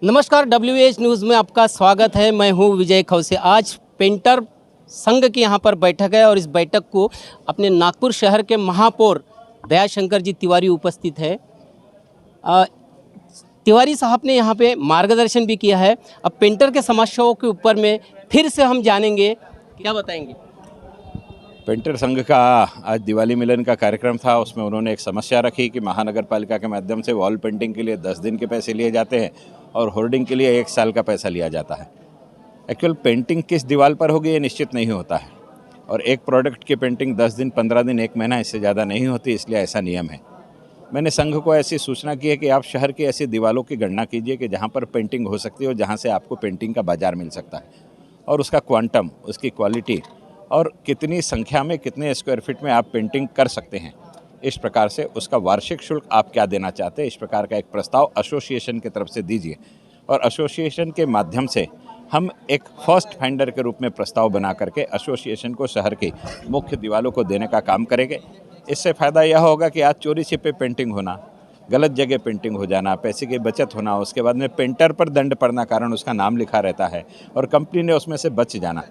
नमस्कार, WH news में आपका स्वागत है। मैं हूं विजय खौसे। आज पेंटर संघ की यहां पर बैठक है और इस बैठक को अपने नागपुर शहर के महापौर दयाशंकर जी तिवारी उपस्थित है। तिवारी साहब ने यहां पे मार्गदर्शन भी किया है। अब पेंटर के समस्याओं के ऊपर में फिर से हम जानेंगे, क्या बताएंगे। पेंटर संघ का आज दिवाली मिलन का कार्यक्रम था। उसमें उन्होंने एक समस्या रखी कि महानगर पालिका के माध्यम से वॉल पेंटिंग के लिए 10 दिन के पैसे लिए जाते हैं और होर्डिंग के लिए 1 साल का पैसा लिया जाता है। एक्चुअल पेंटिंग किस दीवार पर होगी ये निश्चित नहीं होता है और एक प्रोडक्ट की पेंटिंग 10 दिन, 15 दिन, 1 महीना इससे ज़्यादा नहीं होती, इसलिए ऐसा नियम है। मैंने संघ को ऐसी सूचना की है कि आप शहर की ऐसी दीवारों की गणना कीजिए कि जहाँ पर पेंटिंग हो सकती है और जहाँ से आपको पेंटिंग का बाज़ार मिल सकता है और उसका क्वांटम, उसकी क्वालिटी और कितनी संख्या में, कितने स्क्वायर फीट में आप पेंटिंग कर सकते हैं। इस प्रकार से उसका वार्षिक शुल्क आप क्या देना चाहते हैं, इस प्रकार का एक प्रस्ताव एसोसिएशन की तरफ से दीजिए और एसोसिएशन के माध्यम से हम एक फर्स्ट फाइंडर के रूप में प्रस्ताव बना करके एसोसिएशन को शहर की मुख्य दीवारों को देने का काम करेंगे। इससे फ़ायदा यह होगा कि आज चोरी छिपे पेंटिंग होना, गलत जगह पेंटिंग हो जाना, पैसे की बचत होना, उसके बाद में पेंटर पर दंड पड़ना, कारण उसका नाम लिखा रहता है और कंपनी ने उसमें से बच जाना।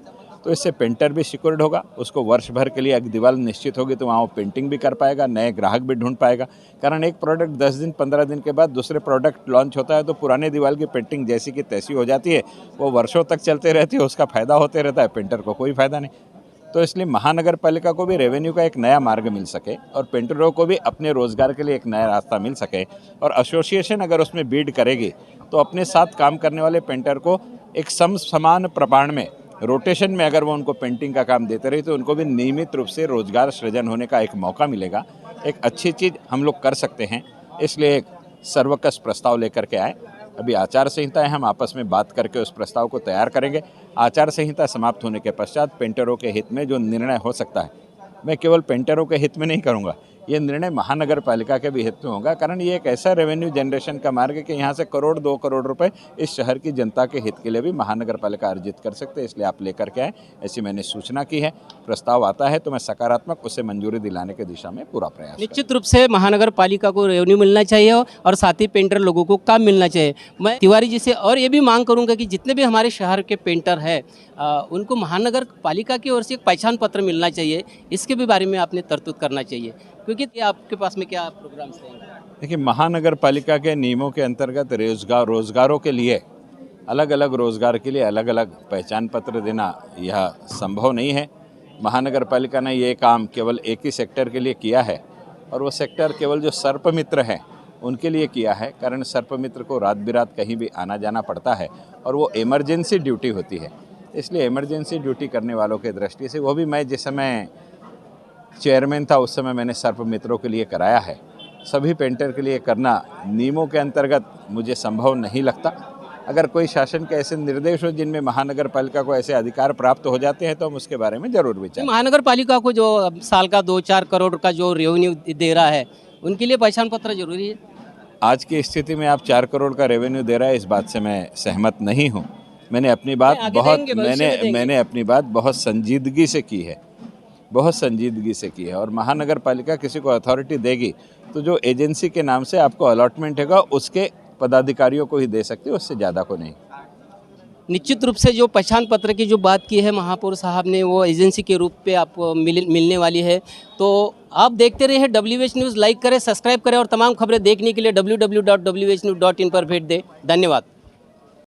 तो इससे पेंटर भी सिक्योर्ड होगा, उसको वर्ष भर के लिए एक दीवार निश्चित होगी तो वहाँ वो पेंटिंग भी कर पाएगा, नए ग्राहक भी ढूंढ पाएगा। कारण एक प्रोडक्ट 10 दिन, 15 दिन के बाद दूसरे प्रोडक्ट लॉन्च होता है तो पुराने दीवार की पेंटिंग जैसी की तैसी हो जाती है, वो वर्षों तक चलते रहती है, उसका फ़ायदा होते रहता है, पेंटर को कोई फ़ायदा नहीं। तो इसलिए महानगर पालिका को भी रेवेन्यू का एक नया मार्ग मिल सके और पेंटरों को भी अपने रोजगार के लिए एक नया रास्ता मिल सके और एसोसिएशन अगर उसमें बीड करेगी तो अपने साथ काम करने वाले पेंटर को एक समान प्रमाण में रोटेशन में अगर वो उनको पेंटिंग का काम देते रहे तो उनको भी नियमित रूप से रोजगार सृजन होने का एक मौका मिलेगा। एक अच्छी चीज़ हम लोग कर सकते हैं, इसलिए एक सर्वकष प्रस्ताव लेकर के आए। अभी आचार संहिता है, हम आपस में बात करके उस प्रस्ताव को तैयार करेंगे। आचार संहिता समाप्त होने के पश्चात पेंटरों के हित में जो निर्णय हो सकता है, मैं केवल पेंटरों के हित में नहीं करूँगा, ये निर्णय महानगर पालिका के भी हित में होगा। कारण ये एक ऐसा रेवेन्यू जनरेशन का मार्ग है कि यहाँ से करोड़ 2 करोड़ रुपए इस शहर की जनता के हित के लिए भी महानगर पालिका अर्जित कर सकते हैं। इसलिए आप लेकर के आए, ऐसी मैंने सूचना की है। प्रस्ताव आता है तो मैं सकारात्मक उसे मंजूरी दिलाने की दिशा में पूरा प्रयास निश्चित रूप से महानगर पालिका को रेवेन्यू मिलना चाहिए और साथ ही पेंटर लोगों को काम मिलना चाहिए। मैं तिवारी जी से और ये भी मांग करूंगा कि जितने भी हमारे शहर के पेंटर हैं उनको महानगर पालिका की ओर से एक पहचान पत्र मिलना चाहिए। इसके भी बारे में आपने तरतूद करना चाहिए, क्योंकि आपके पास में क्या प्रोग्राम्स रहेंगे। देखिए, महानगर पालिका के नियमों के अंतर्गत रोजगारों के लिए अलग अलग रोजगार के लिए अलग अलग पहचान पत्र देना यह संभव नहीं है। महानगर पालिका ने ये काम केवल एक ही सेक्टर के लिए किया है और वो सेक्टर केवल जो सर्पमित्र हैं उनके लिए किया है। कारण सर्पमित्र को रात बिरात कहीं भी आना जाना पड़ता है और वो इमरजेंसी ड्यूटी होती है, इसलिए इमरजेंसी ड्यूटी करने वालों की दृष्टि से वो भी मैं जिस समय चेयरमैन था उस समय मैंने सर्पमित्रों के लिए कराया है। सभी पेंटर के लिए करना नियमों के अंतर्गत मुझे संभव नहीं लगता। अगर कोई शासन के ऐसे निर्देश हो जिनमें महानगर पालिका को ऐसे अधिकार प्राप्त हो जाते हैं तो हम उसके बारे में जरूर विचार। महानगर पालिका को जो साल का 2-4 करोड़ का जो रेवेन्यू दे रहा है उनके लिए पहचान पत्र जरूरी है। आज की स्थिति में आप 4 करोड़ का रेवेन्यू दे रहा है, इस बात से मैं सहमत नहीं हूँ। मैंने अपनी बात बहुत संजीदगी से की है, बहुत संजीदगी से की है और महानगर पालिका किसी को अथॉरिटी देगी तो जो एजेंसी के नाम से आपको अलॉटमेंट होगा उसके पदाधिकारियों को ही दे सकती है, उससे ज़्यादा को नहीं। निश्चित रूप से जो पहचान पत्र की जो बात की है महापौर साहब ने, वो एजेंसी के रूप पे आपको मिलने वाली है। तो आप देखते रहिए WH न्यूज़, लाइक करें, सब्सक्राइब करें और तमाम खबरें देखने के लिए www.whnews.in पर भेज दें। धन्यवाद।